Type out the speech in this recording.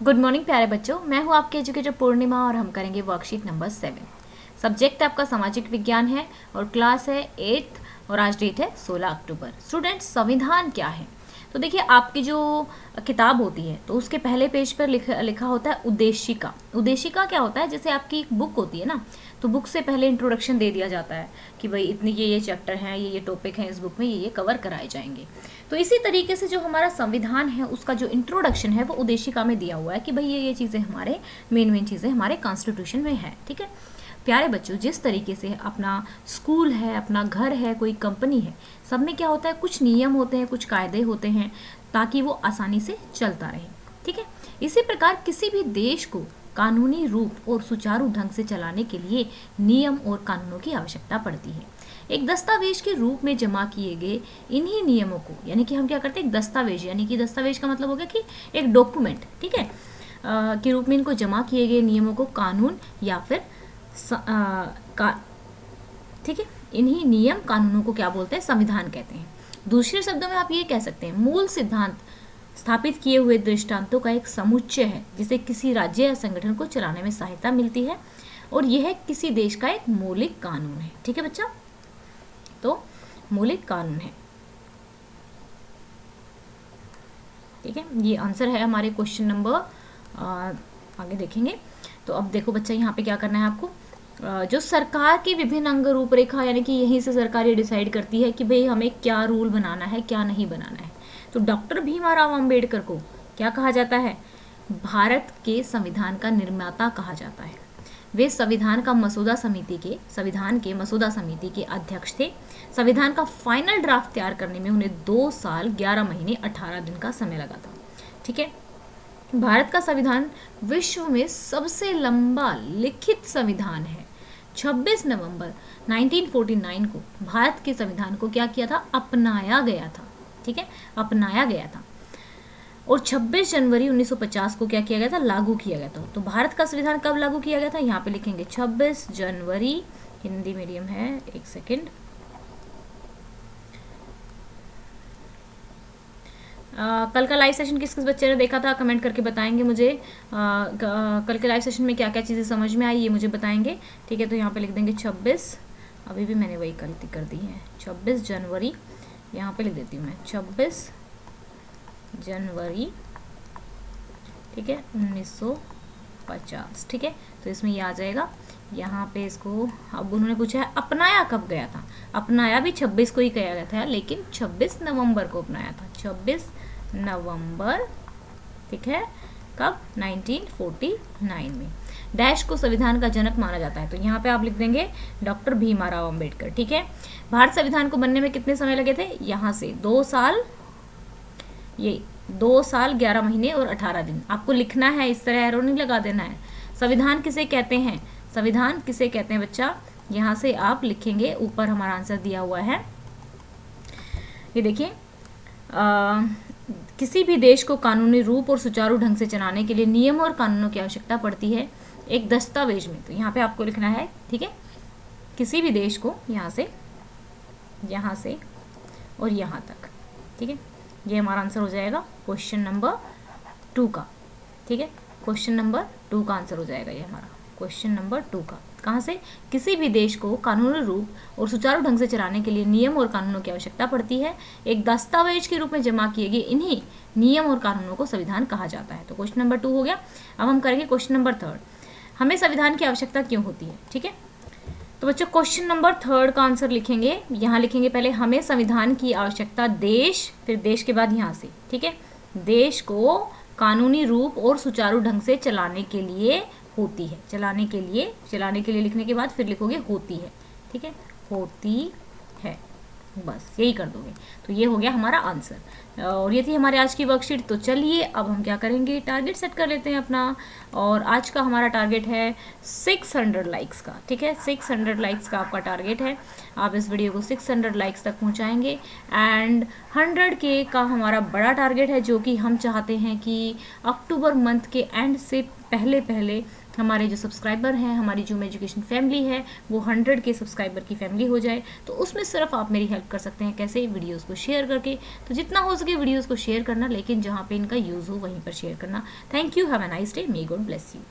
Good morning प्यारे बच्चों, मैं हूं आपके एजुकेटर पूर्णिमा और हम करेंगे वर्कशीट नंबर 7। सब्जेक्ट आपका सामाजिक विज्ञान है और क्लास है 8th और आज डेट है 16 अक्टूबर। स्टूडेंट्स, संविधान क्या है? तो देखिए, आपकी जो किताब होती है तो उसके पहले पेज पर लिखा होता है उद्देशिका। उद्देशिका क्या होता है? जैसे आपकी एक बुक होती है ना, तो बुक से पहले इंट्रोडक्शन दे दिया जाता है कि भाई इतने ये चैप्टर हैं, ये टॉपिक हैं, इस बुक में ये कवर कराए जाएंगे। तो इसी तरीके से जो हमारा संविधान है उसका जो इंट्रोडक्शन है वो उद्देशिका में दिया हुआ है कि भाई ये चीज़ें हमारे मेन चीज़ें हमारे कॉन्स्टिट्यूशन में है। ठीक है प्यारे बच्चों, जिस तरीके से अपना स्कूल है, अपना घर है, कोई कंपनी है, सब में क्या होता है, कुछ नियम होते हैं, कुछ कायदे होते हैं ताकि वो आसानी से चलता रहे। ठीक है, इसी प्रकार किसी भी देश को कानूनी रूप और सुचारू ढंग से चलाने के लिए नियम और कानूनों की आवश्यकता पड़ती है। एक दस्तावेज के रूप में जमा किए गए इन्हीं नियमों को, यानी कि हम क्या करते हैं, एक दस्तावेज, यानी कि दस्तावेज का मतलब हो गया कि एक डॉक्यूमेंट, ठीक है, के रूप में इनको जमा किए गए नियमों को कानून या फिर ठीक है, इन्हीं नियम कानूनों को क्या बोलते हैं, संविधान कहते हैं। दूसरे शब्दों में आप ये कह सकते हैं मूल सिद्धांत स्थापित किए हुए दृष्टांतों का एक समुच्चय है जिसे किसी राज्य या संगठन को चलाने में सहायता मिलती है और यह किसी देश का एक मौलिक कानून है। ठीक है बच्चा, तो मौलिक कानून है। ठीक है, ये आंसर है हमारे क्वेश्चन नंबर, आगे देखेंगे। तो अब देखो बच्चा, यहाँ पे क्या करना है आपको, जो सरकार की विभिन्न अंग रूपरेखा, यानी कि यहीं से सरकार ये डिसाइड करती है कि भाई हमें क्या रूल बनाना है, क्या नहीं बनाना है। तो डॉक्टर भीमराव अंबेडकर को क्या कहा जाता है, भारत के संविधान का निर्माता कहा जाता है। वे संविधान के मसौदा समिति के अध्यक्ष थे। संविधान का फाइनल ड्राफ्ट तैयार करने में उन्हें 2 साल 11 महीने 18 दिन का समय लगा था। ठीक है, भारत का संविधान विश्व में सबसे लंबा लिखित संविधान है। 26 नवंबर 1949 को भारत के संविधान को क्या किया था, अपनाया गया था। ठीक है, अपनाया गया था और 26 जनवरी 1950 को क्या किया गया था, लागू किया गया था। तो भारत का संविधान कब लागू किया गया था, यहाँ पे लिखेंगे 26 जनवरी, हिंदी मीडियम है, एक सेकेंड। कल का लाइव सेशन किस किस बच्चे ने देखा था, कमेंट करके बताएंगे मुझे। कल के लाइव सेशन में क्या क्या चीज़ें समझ में आई ये मुझे बताएंगे। ठीक है, तो यहाँ पे लिख देंगे 26, अभी भी मैंने वही गलती कर दी है, 26 जनवरी, यहाँ पे लिख देती हूँ मैं 26 जनवरी, ठीक है, 1950। ठीक है, तो इसमें ये आ जाएगा यहाँ पे इसको। अब उन्होंने पूछा है अपनाया कब गया था, अपनाया भी 26 को ही किया गया था, लेकिन 26 नवंबर को अपनाया था, 26 नवंबर। ठीक है, कब, 1949 में। डैश को संविधान का जनक माना जाता है, तो यहाँ पे आप लिख देंगे डॉक्टर भीमराव अंबेडकर। ठीक है, भारत संविधान को बनने में कितने समय लगे थे, यहाँ से 2 साल, ये 2 साल 11 महीने और 18 दिन आपको लिखना है, इस तरह एरो नहीं लगा देना है। संविधान किसे कहते हैं, संविधान किसे कहते हैं बच्चा, यहाँ से आप लिखेंगे, ऊपर हमारा आंसर दिया हुआ है, ये देखिए, किसी भी देश को कानूनी रूप और सुचारू ढंग से चलाने के लिए नियम और कानूनों की आवश्यकता पड़ती है एक दस्तावेज में। तो यहाँ पे आपको लिखना है, ठीक है, किसी भी देश को यहाँ से और यहाँ तक। ठीक है, ये हमारा आंसर हो जाएगा क्वेश्चन नंबर 2 का। ठीक है, क्वेश्चन नंबर 2 का आंसर हो जाएगा ये हमारा, क्वेश्चन नंबर 2 का। कहाँ से, किसी भी देश को कानूनी रूप और सुचारू ढंग से चलाने के लिए नियम और कानूनों की आवश्यकता पड़ती है एक दस्तावेज के रूप में जमा किए गए इन्हीं नियम और कानूनों को संविधान कहा जाता है। तो क्वेश्चन नंबर 2 हो गया। अब हम करेंगे क्वेश्चन नंबर 3, हमें संविधान की आवश्यकता क्यों होती है। ठीक है, तो बच्चों क्वेश्चन नंबर 3 का आंसर लिखेंगे, यहाँ लिखेंगे पहले हमें संविधान की आवश्यकता देश, फिर देश के बाद यहाँ से, ठीक है, देश को कानूनी रूप और सुचारू ढंग से चलाने के लिए होती है, चलाने के लिए लिखने के बाद फिर लिखोगे होती है। ठीक है, होती है, बस यही कर दोगे। तो ये हो गया हमारा आंसर और ये थी हमारे आज की वर्कशीट। तो चलिए अब हम क्या करेंगे, टारगेट सेट कर लेते हैं अपना, और आज का हमारा टारगेट है 600 लाइक्स का। ठीक है, 600 लाइक्स का आपका टारगेट है, आप इस वीडियो को 600 लाइक्स तक पहुंचाएंगे। एंड 100K का हमारा बड़ा टारगेट है जो कि हम चाहते हैं कि अक्टूबर मंथ के एंड से पहले पहले हमारे जो सब्सक्राइबर हैं, हमारी जूम एजुकेशन फैमिली है वो 100 के सब्सक्राइबर की फैमिली हो जाए। तो उसमें सिर्फ आप मेरी हेल्प कर सकते हैं, कैसे? वीडियोस को शेयर करके। तो जितना हो सके वीडियोस को शेयर करना, लेकिन जहाँ पे इनका यूज़ हो वहीं पर शेयर करना। Thank you, have a nice day, may God bless you.